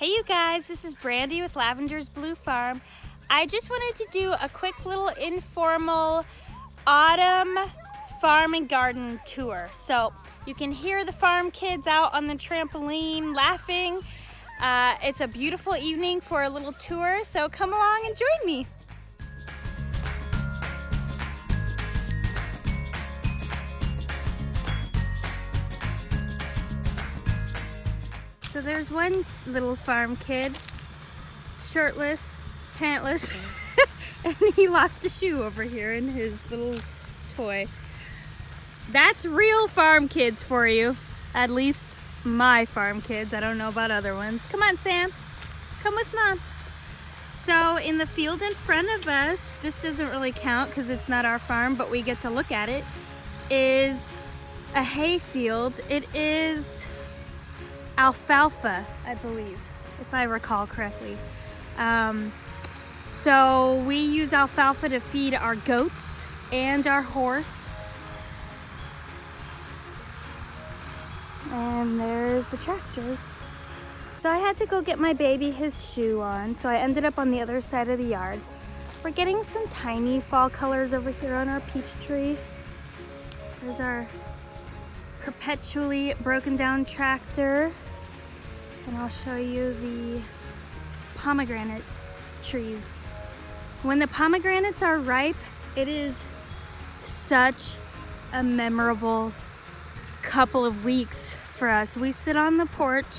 Hey you guys, this is Brandy with Lavender's Blue Farm. I just wanted to do a quick little informal autumn farm and garden tour. So you can hear the farm kids out on the trampoline laughing. It's a beautiful evening for a little tour, so come along and join me. So there's one little farm kid, shirtless, pantless, and he lost a shoe over here in his little toy. That's real farm kids for you. At least my farm kids. I don't know about other ones. Come on, Sam. Come with Mom. So in the field in front of us, this doesn't really count because it's not our farm, but we get to look at it, is a hay field. It is alfalfa, I believe, if I recall correctly. So we use alfalfa to feed our goats and our horse. And there's the tractors. So I had to go get my baby his shoe on, so I ended up on the other side of the yard. We're getting some tiny fall colors over here on our peach tree. There's our perpetually broken down tractor. And I'll show you the pomegranate trees. When the pomegranates are ripe, it is such a memorable couple of weeks for us. We sit on the porch,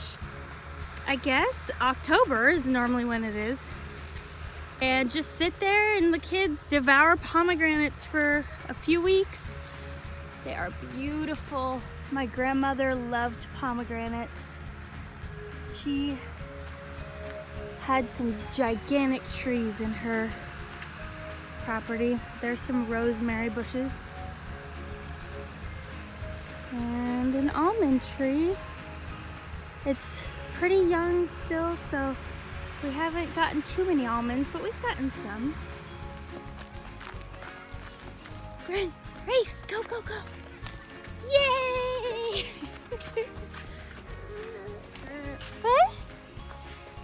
I guess October is normally when it is, and just sit there and the kids devour pomegranates for a few weeks. They are beautiful. My grandmother loved pomegranates. She had some gigantic trees in her property. There's some rosemary bushes and an almond tree. It's pretty young still, so we haven't gotten too many almonds, but we've gotten some. Run, race, go, go, go. Yay! What?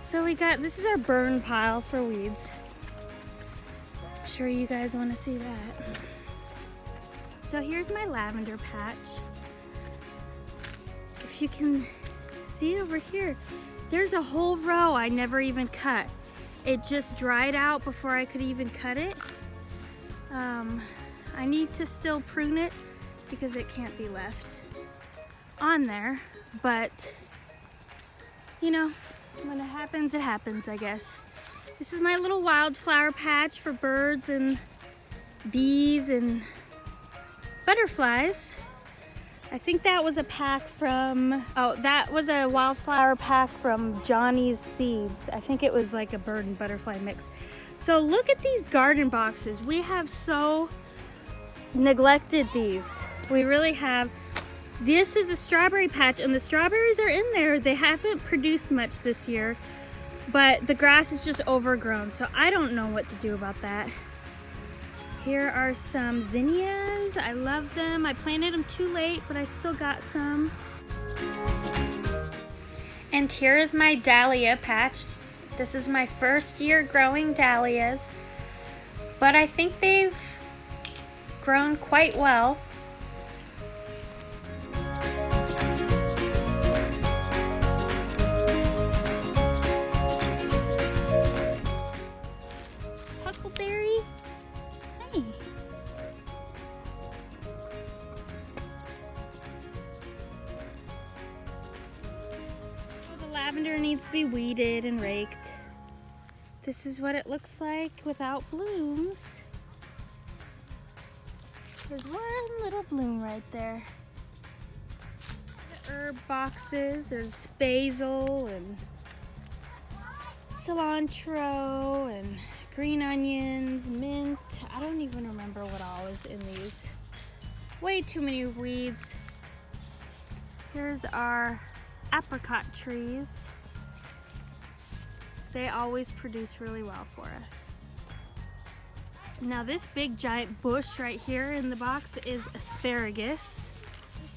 So we got, this is our burn pile for weeds. I'm sure you guys want to see that. So here's my lavender patch. If you can see over here, there's a whole row I never even cut. It just dried out before I could even cut it. I need to still prune it because it can't be left on there, but you know, when it happens, I guess. This is my little wildflower patch for birds and bees and butterflies. I think that was a pack from, oh, that was a wildflower pack from Johnny's Seeds. I think it was like a bird and butterfly mix. So look at these garden boxes. We have so neglected these. We really have. This is a strawberry patch and the strawberries are in there. They haven't produced much this year, but the grass is just overgrown, so I don't know what to do about that. Here are some zinnias. I love them. I planted them too late, but I still got some. And here is my dahlia patch. This is my first year growing dahlias, but I think they've grown quite well. Huckleberry, hey. So the lavender needs to be weeded and raked. This is what it looks like without blooms. There's one little bloom right there. The herb boxes, there's basil and cilantro and green onions, mint. I don't even remember what all is in these. Way too many weeds. Here's our apricot trees. They always produce really well for us. Now this big giant bush right here in the box is asparagus.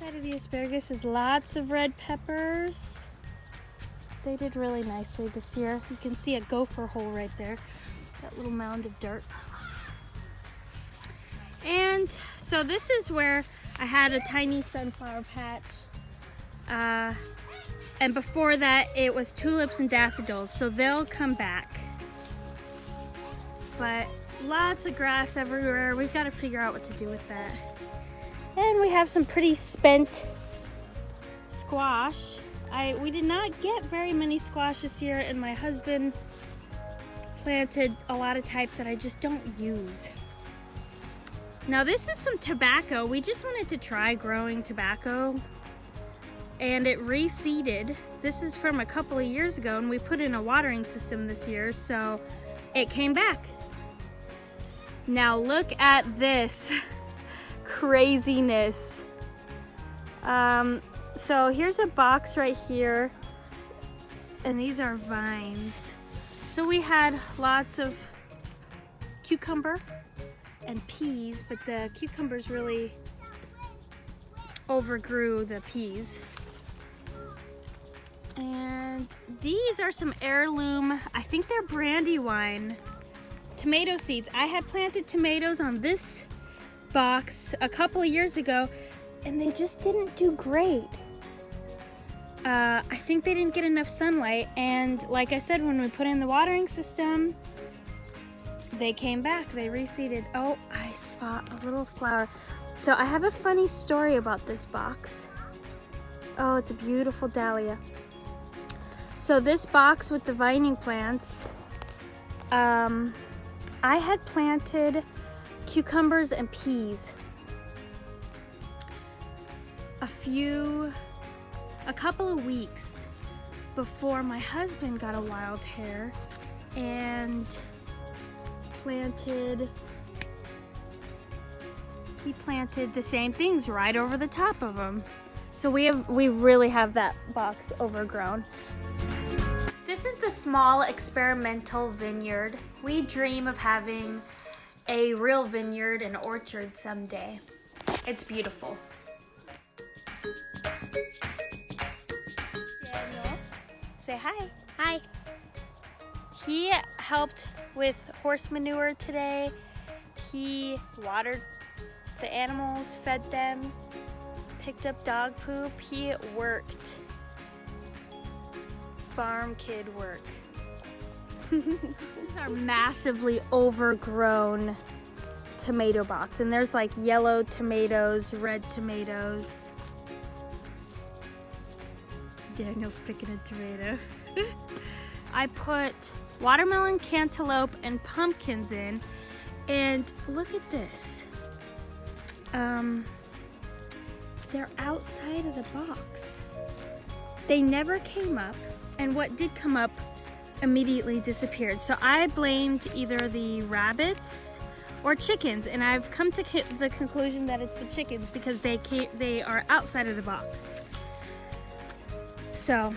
The other side of the asparagus is lots of red peppers. They did really nicely this year. You can see a gopher hole right there, that little mound of dirt. And so this is where I had a tiny sunflower patch. And before that, it was tulips and daffodils, so they'll come back. But lots of grass everywhere. We've got to figure out what to do with that. And we have some pretty spent squash. We did not get very many squash this year, and my husband planted a lot of types that I just don't use. Now this is some tobacco. We just wanted to try growing tobacco, and it reseeded. This is from a couple of years ago, and we put in a watering system this year, so it came back. Now look at this craziness. So here's a box right here, and these are vines. So we had lots of cucumber and peas, but the cucumbers really overgrew the peas. And these are some heirloom, I think they're Brandywine tomato seeds. I had planted tomatoes on this box a couple of years ago, and they just didn't do great. I think they didn't get enough sunlight, and like I said, when we put in the watering system, they came back, they reseeded. Oh, I spot a little flower. So I have a funny story about this box. Oh, it's a beautiful dahlia. So this box with the vining plants, I had planted cucumbers and peas a couple of weeks before my husband got a wild hair and he planted the same things right over the top of them. So we really have that box overgrown. This is the small experimental vineyard. We dream of having a real vineyard and orchard someday. It's beautiful. Daniel, say hi. Hi. He helped with horse manure today. He watered the animals, fed them, picked up dog poop. He worked. Farm kid work. These are massively overgrown tomato box, and there's like yellow tomatoes, red tomatoes. Daniel's picking a tomato. I put watermelon, cantaloupe, and pumpkins in, and look at this. They're outside of the box. They never came up, and what did come up immediately disappeared. So I blamed either the rabbits or chickens, and I've come to the conclusion that it's the chickens because they are outside of the box. So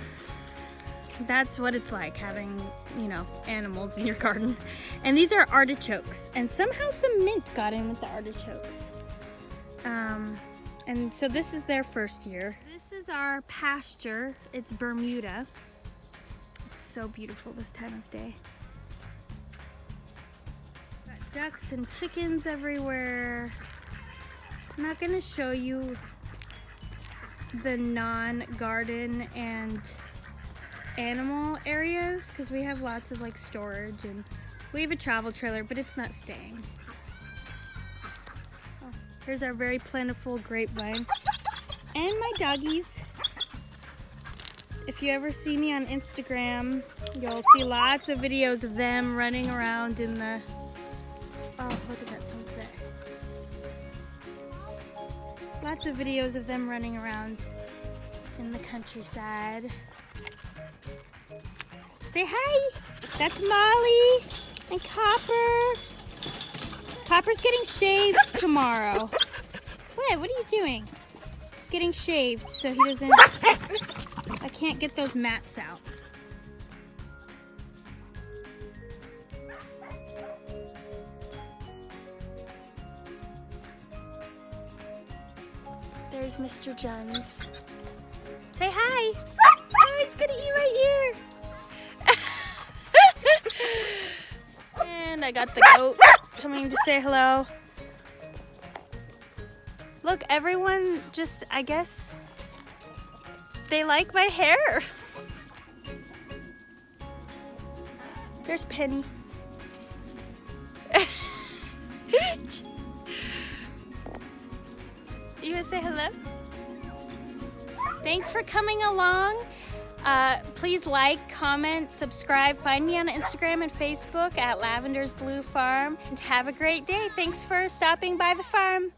that's what it's like having, you know, animals in your garden. And these are artichokes, and somehow some mint got in with the artichokes. And so this is their first year. This is our pasture. It's Bermuda. It's so beautiful this time of day. Got ducks and chickens everywhere. I'm not gonna show you the non-garden and animal areas because we have lots of like storage, and we have a travel trailer, but it's not staying. Oh, here's our very plentiful grapevine. And my doggies. If you ever see me on Instagram, you'll see lots of videos of them running around in the... Oh, look at that sunset. Lots of videos of them running around in the countryside. Say hi! That's Molly and Copper. Copper's getting shaved tomorrow. What are you doing? He's getting shaved so he doesn't... I can't get those mats out. There's Mr. Jones. Say hi! he's gonna eat my ear. And I got the goat coming to say hello. Look, everyone just, I guess, they like my hair. There's Penny. You wanna say hello? Thanks for coming along. Please like, comment, subscribe. Find me on Instagram and Facebook at Lavender's Blue Farm. And have a great day. Thanks for stopping by the farm.